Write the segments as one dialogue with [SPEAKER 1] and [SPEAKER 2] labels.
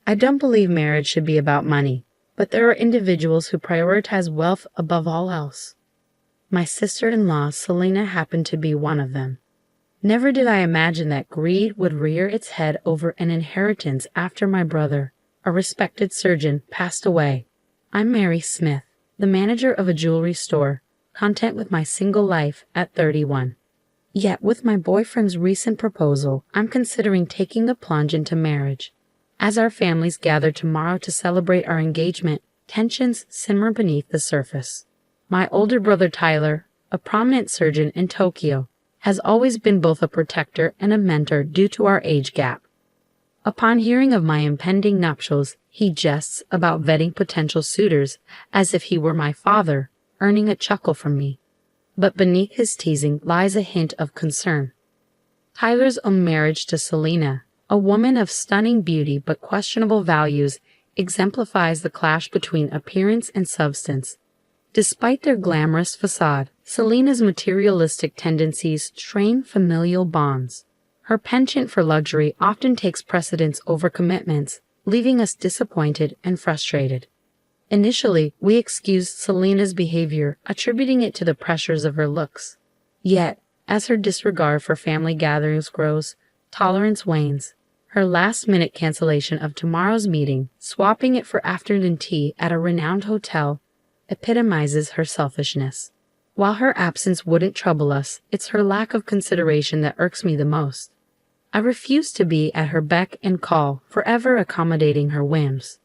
[SPEAKER 1] I don't believe marriage should be about money, but there are individuals who prioritize wealth above all else. My sister-in-law, Selena, happened to be one of them. Never did I imagine that greed would rear its head over an inheritance after my brother, a respected surgeon, passed away. I'm Mary Smith, the manager of a jewelry store, content with my single life at 31. Yet with my boyfriend's recent proposal, I'm considering taking the plunge into marriage. As our families gather tomorrow to celebrate our engagement, tensions simmer beneath the surface. My older brother Tyler, a prominent surgeon in Tokyo, has always been both a protector and a mentor due to our age gap. Upon hearing of my impending nuptials, he jests about vetting potential suitors as if he were my father, earning a chuckle from me. But beneath his teasing lies a hint of concern. Tyler's own marriage to Selena, a woman of stunning beauty but questionable values, exemplifies the clash between appearance and substance. Despite their glamorous facade, Selena's materialistic tendencies strain familial bonds. Her penchant for luxury often takes precedence over commitments, leaving us disappointed and frustrated. Initially, we excused Selena's behavior, attributing it to the pressures of her looks. Yet, as her disregard for family gatherings grows, tolerance wanes. Her last-minute cancellation of tomorrow's meeting, swapping it for afternoon tea at a renowned hotel, epitomizes her selfishness. While her absence wouldn't trouble us, it's her lack of consideration that irks me the most. I refuse to be at her beck and call, forever accommodating her whims.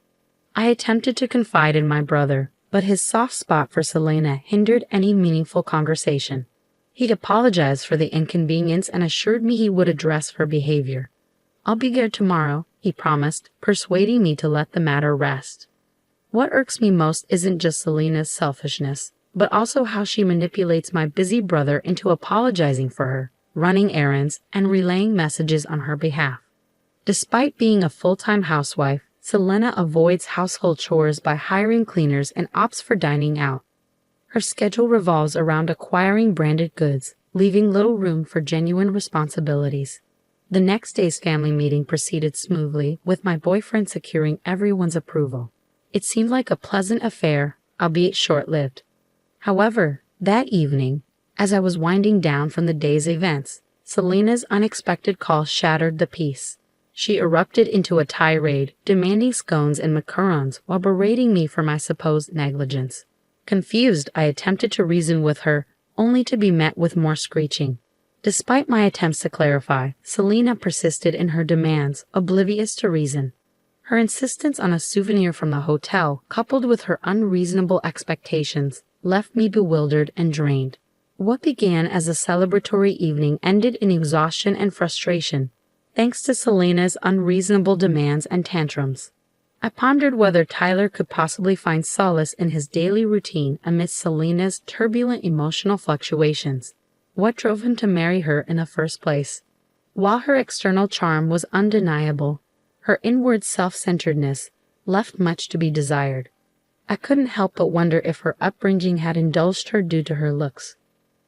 [SPEAKER 1] I attempted to confide in my brother, but his soft spot for Selena hindered any meaningful conversation. He'd apologized for the inconvenience and assured me he would address her behavior. I'll be there tomorrow, he promised, persuading me to let the matter rest. What irks me most isn't just Selena's selfishness, but also how she manipulates my busy brother into apologizing for her, running errands, and relaying messages on her behalf. Despite being a full-time housewife, Selena avoids household chores by hiring cleaners and opts for dining out. Her schedule revolves around acquiring branded goods, leaving little room for genuine responsibilities. The next day's family meeting proceeded smoothly, with my boyfriend securing everyone's approval. It seemed like a pleasant affair, albeit short-lived. However, that evening, as I was winding down from the day's events, Selena's unexpected call shattered the peace. She erupted into a tirade, demanding scones and macarons while berating me for my supposed negligence. Confused, I attempted to reason with her, only to be met with more screeching. Despite my attempts to clarify, Selena persisted in her demands, oblivious to reason. Her insistence on a souvenir from the hotel, coupled with her unreasonable expectations, left me bewildered and drained. What began as a celebratory evening ended in exhaustion and frustration, thanks to Selena's unreasonable demands and tantrums. I pondered whether Tyler could possibly find solace in his daily routine amidst Selena's turbulent emotional fluctuations. What drove him to marry her in the first place? While her external charm was undeniable, her inward self-centeredness left much to be desired. I couldn't help but wonder if her upbringing had indulged her due to her looks.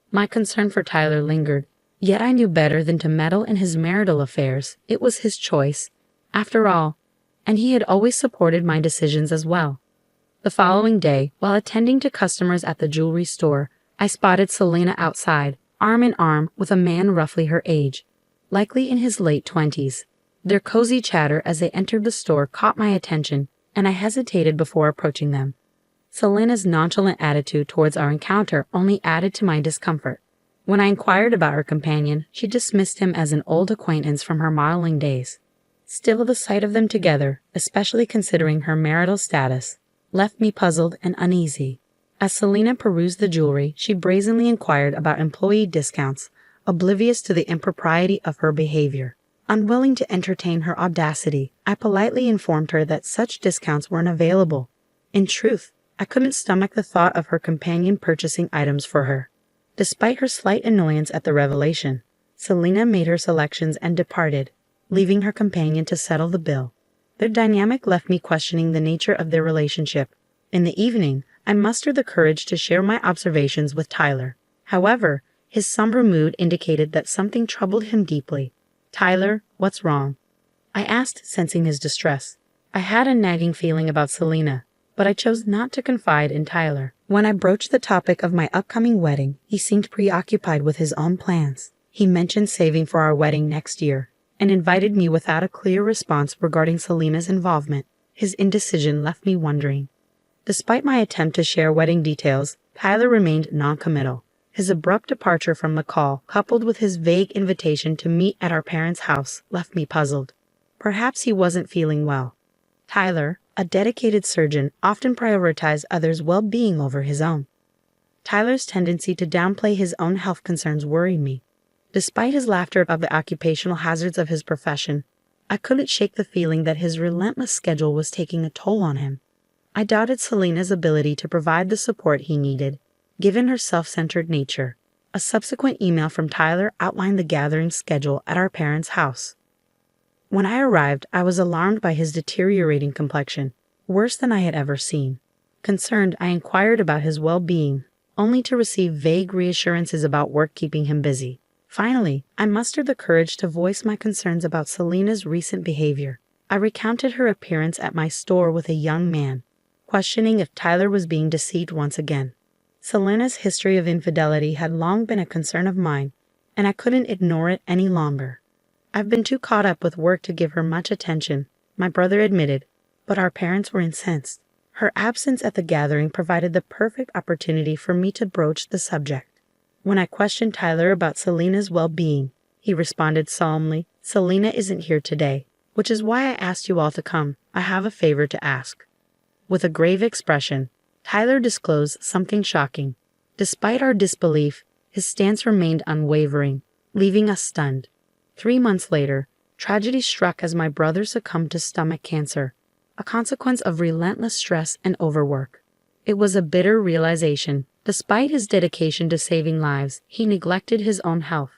[SPEAKER 1] My concern for Tyler lingered, yet I knew better than to meddle in his marital affairs. It was his choice, after all, and he had always supported my decisions as well. The following day, while attending to customers at the jewelry store, I spotted Selena outside, arm in arm with a man roughly her age, likely in his late 20s. Their cozy chatter as they entered the store caught my attention, and I hesitated before approaching them. Selena's nonchalant attitude towards our encounter only added to my discomfort. When I inquired about her companion, she dismissed him as an old acquaintance from her modeling days. Still, the sight of them together, especially considering her marital status, left me puzzled and uneasy. As Selena perused the jewelry, she brazenly inquired about employee discounts, oblivious to the impropriety of her behavior. Unwilling to entertain her audacity, I politely informed her that such discounts weren't available. In truth, I couldn't stomach the thought of her companion purchasing items for her. Despite her slight annoyance at the revelation, Selena made her selections and departed, leaving her companion to settle the bill. Their dynamic left me questioning the nature of their relationship. In the evening, I mustered the courage to share my observations with Tyler. However, his somber mood indicated that something troubled him deeply. "Tyler, what's wrong?" I asked, sensing his distress. I had a nagging feeling about Selena, but I chose not to confide in Tyler. When I broached the topic of my upcoming wedding, he seemed preoccupied with his own plans. He mentioned saving for our wedding next year, and invited me without a clear response regarding Selena's involvement. His indecision left me wondering. Despite my attempt to share wedding details, Tyler remained non-committal. His abrupt departure from the call, coupled with his vague invitation to meet at our parents' house, left me puzzled. Perhaps he wasn't feeling well. Tyler, a dedicated surgeon, often prioritized others' well-being over his own. Tyler's tendency to downplay his own health concerns worried me. Despite his laughter about the occupational hazards of his profession, I couldn't shake the feeling that his relentless schedule was taking a toll on him. I doubted Selena's ability to provide the support he needed, given her self-centered nature. A subsequent email from Tyler outlined the gathering schedule at our parents' house. When I arrived, I was alarmed by his deteriorating complexion, worse than I had ever seen. Concerned, I inquired about his well-being, only to receive vague reassurances about work keeping him busy. Finally, I mustered the courage to voice my concerns about Selena's recent behavior. I recounted her appearance at my store with a young man, questioning if Tyler was being deceived once again. Selena's history of infidelity had long been a concern of mine, and I couldn't ignore it any longer. I've been too caught up with work to give her much attention, my brother admitted, but our parents were incensed. Her absence at the gathering provided the perfect opportunity for me to broach the subject. When I questioned Tyler about Selena's well-being, he responded solemnly, "Selena isn't here today, which is why I asked you all to come. I have a favor to ask." With a grave expression, Tyler disclosed something shocking. Despite our disbelief, his stance remained unwavering, leaving us stunned. 3 months later, tragedy struck as my brother succumbed to stomach cancer, a consequence of relentless stress and overwork. It was a bitter realization. Despite his dedication to saving lives, he neglected his own health.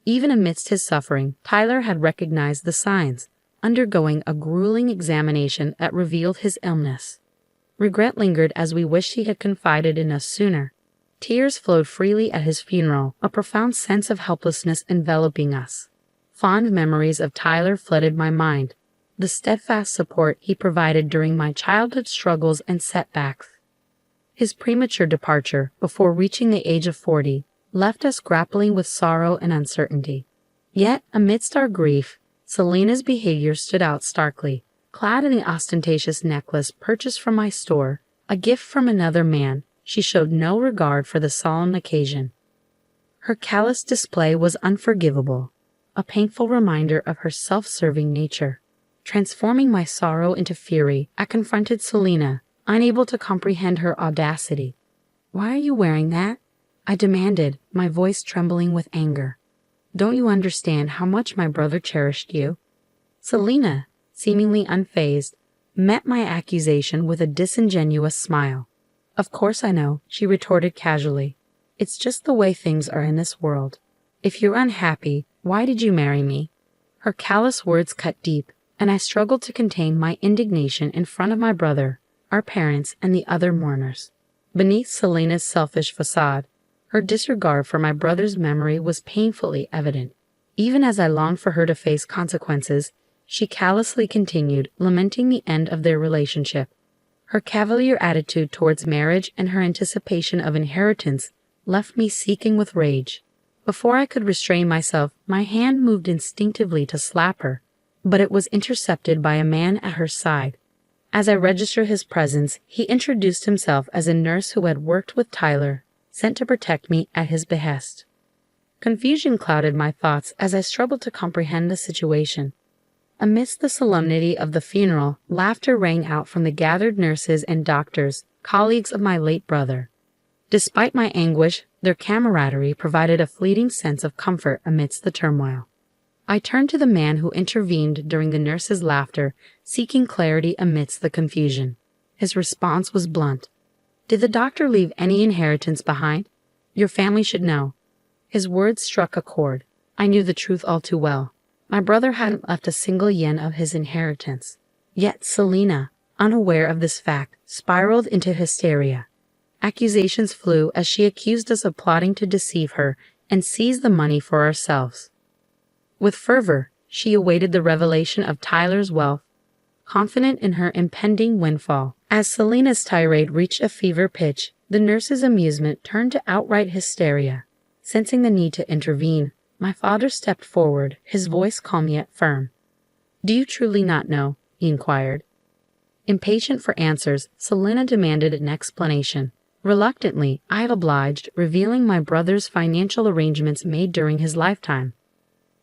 [SPEAKER 1] Even amidst his suffering, Tyler had recognized the signs, undergoing a grueling examination that revealed his illness. Regret lingered as we wished he had confided in us sooner. Tears flowed freely at his funeral, a profound sense of helplessness enveloping us. Fond memories of Tyler flooded my mind, the steadfast support he provided during my childhood struggles and setbacks. His premature departure, before reaching the age of 40, left us grappling with sorrow and uncertainty. Yet, amidst our grief, Selena's behavior stood out starkly. Clad in the ostentatious necklace purchased from my store, a gift from another man, she showed no regard for the solemn occasion. Her callous display was unforgivable, a painful reminder of her self-serving nature. Transforming my sorrow into fury, I confronted Selena, unable to comprehend her audacity. "Why are you wearing that?" I demanded, my voice trembling with anger. "Don't you understand how much my brother cherished you?" Selena, seemingly unfazed, met my accusation with a disingenuous smile. "Of course I know," she retorted casually. "It's just the way things are in this world. If you're unhappy, why did you marry me?" Her callous words cut deep, and I struggled to contain my indignation in front of my brother, our parents, and the other mourners. Beneath Selena's selfish facade, her disregard for my brother's memory was painfully evident. Even as I longed for her to face consequences, she callously continued, lamenting the end of their relationship. Her cavalier attitude towards marriage and her anticipation of inheritance left me seething with rage. Before I could restrain myself, my hand moved instinctively to slap her, but it was intercepted by a man at her side. As I registered his presence, he introduced himself as a nurse who had worked with Tyler, sent to protect me at his behest. Confusion clouded my thoughts as I struggled to comprehend the situation. Amidst the solemnity of the funeral, laughter rang out from the gathered nurses and doctors, colleagues of my late brother. Despite my anguish, their camaraderie provided a fleeting sense of comfort amidst the turmoil. I turned to the man who intervened during the nurse's laughter, seeking clarity amidst the confusion. His response was blunt. "Did the doctor leave any inheritance behind? Your family should know." His words struck a chord. I knew the truth all too well. My brother hadn't left a single yen of his inheritance. Yet Selena, unaware of this fact, spiraled into hysteria. Accusations flew as she accused us of plotting to deceive her and seize the money for ourselves. With fervor, she awaited the revelation of Tyler's wealth, confident in her impending windfall. As Selena's tirade reached a fever pitch, the nurse's amusement turned to outright hysteria. Sensing the need to intervene, my father stepped forward, his voice calm yet firm. "Do you truly not know?" he inquired. Impatient for answers, Selena demanded an explanation. Reluctantly, I obliged, revealing my brother's financial arrangements made during his lifetime.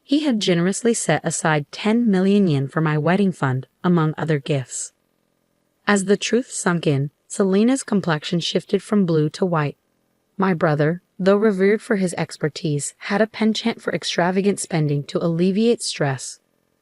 [SPEAKER 1] He had generously set aside 10 million yen for my wedding fund, among other gifts. As the truth sunk in, Selena's complexion shifted from blue to white. My brother, though revered for his expertise, had a penchant for extravagant spending to alleviate stress.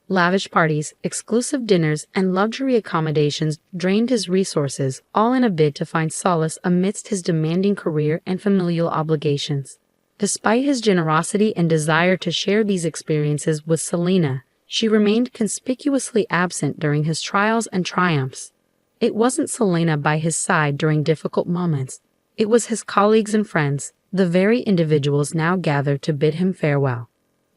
[SPEAKER 1] Lavish parties, exclusive dinners, and luxury accommodations drained his resources, all in a bid to find solace amidst his demanding career and familial obligations. Despite his generosity and desire to share these experiences with Selena, she remained conspicuously absent during his trials and triumphs. It wasn't Selena by his side during difficult moments. It was his colleagues and friends, the very individuals now gathered to bid him farewell.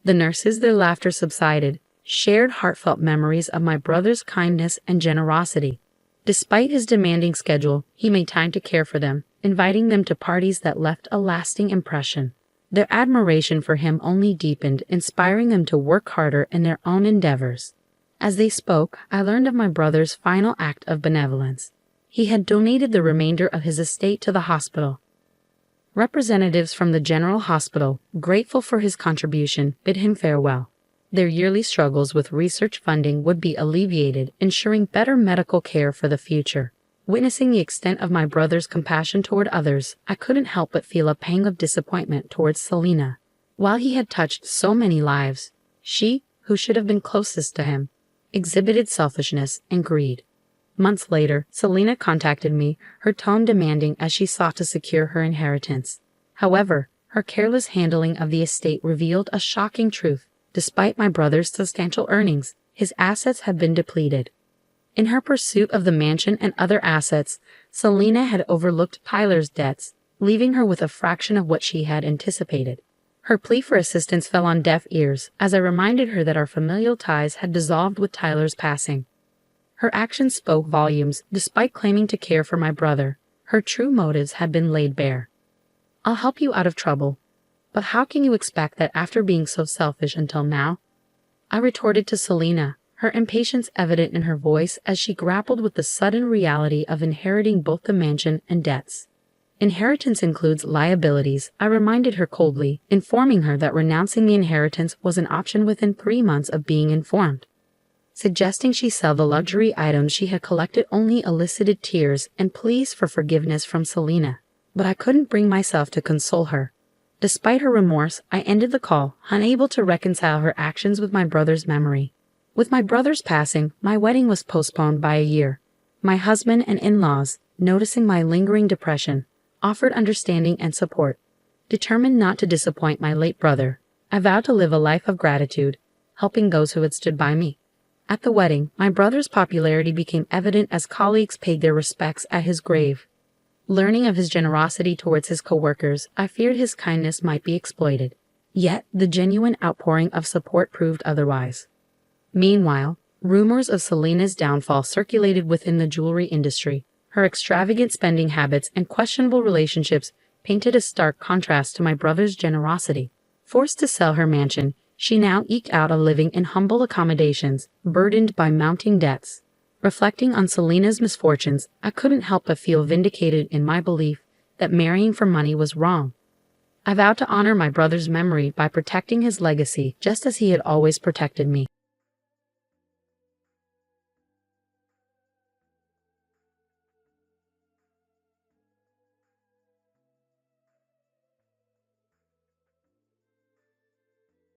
[SPEAKER 1] The nurses, their laughter subsided, shared heartfelt memories of my brother's kindness and generosity. Despite his demanding schedule, he made time to care for them, inviting them to parties that left a lasting impression. Their admiration for him only deepened, inspiring them to work harder in their own endeavors. As they spoke, I learned of my brother's final act of benevolence. He had donated the remainder of his estate to the hospital. Representatives from the General Hospital, grateful for his contribution, bid him farewell. Their yearly struggles with research funding would be alleviated, ensuring better medical care for the future. Witnessing the extent of my brother's compassion toward others, I couldn't help but feel a pang of disappointment towards Selena. While he had touched so many lives, she, who should have been closest to him, exhibited selfishness and greed. Months later, Selena contacted me, her tone demanding as she sought to secure her inheritance. However, her careless handling of the estate revealed a shocking truth. Despite my brother's substantial earnings, his assets had been depleted. In her pursuit of the mansion and other assets, Selena had overlooked Tyler's debts, leaving her with a fraction of what she had anticipated. Her plea for assistance fell on deaf ears, as I reminded her that our familial ties had dissolved with Tyler's passing. Her actions spoke volumes. Despite claiming to care for my brother, her true motives had been laid bare. "I'll help you out of trouble. But how can you expect that after being so selfish until now?" I retorted to Selena, her impatience evident in her voice as she grappled with the sudden reality of inheriting both the mansion and debts. "Inheritance includes liabilities," I reminded her coldly, informing her that renouncing the inheritance was an option within 3 months of being informed. Suggesting she sell the luxury items she had collected only elicited tears and pleas for forgiveness from Selena, but I couldn't bring myself to console her. Despite her remorse, I ended the call, unable to reconcile her actions with my brother's memory. With my brother's passing, my wedding was postponed by a year. My husband and in-laws, noticing my lingering depression, offered understanding and support. Determined not to disappoint my late brother, I vowed to live a life of gratitude, helping those who had stood by me. At the wedding, my brother's popularity became evident as colleagues paid their respects at his grave. Learning of his generosity towards his co-workers, I feared his kindness might be exploited. Yet, the genuine outpouring of support proved otherwise. Meanwhile, rumors of Selena's downfall circulated within the jewelry industry. Her extravagant spending habits and questionable relationships painted a stark contrast to my brother's generosity. Forced to sell her mansion, she now eked out a living in humble accommodations, burdened by mounting debts. Reflecting on Selena's misfortunes, I couldn't help but feel vindicated in my belief that marrying for money was wrong. I vowed to honor my brother's memory by protecting his legacy just as he had always protected me.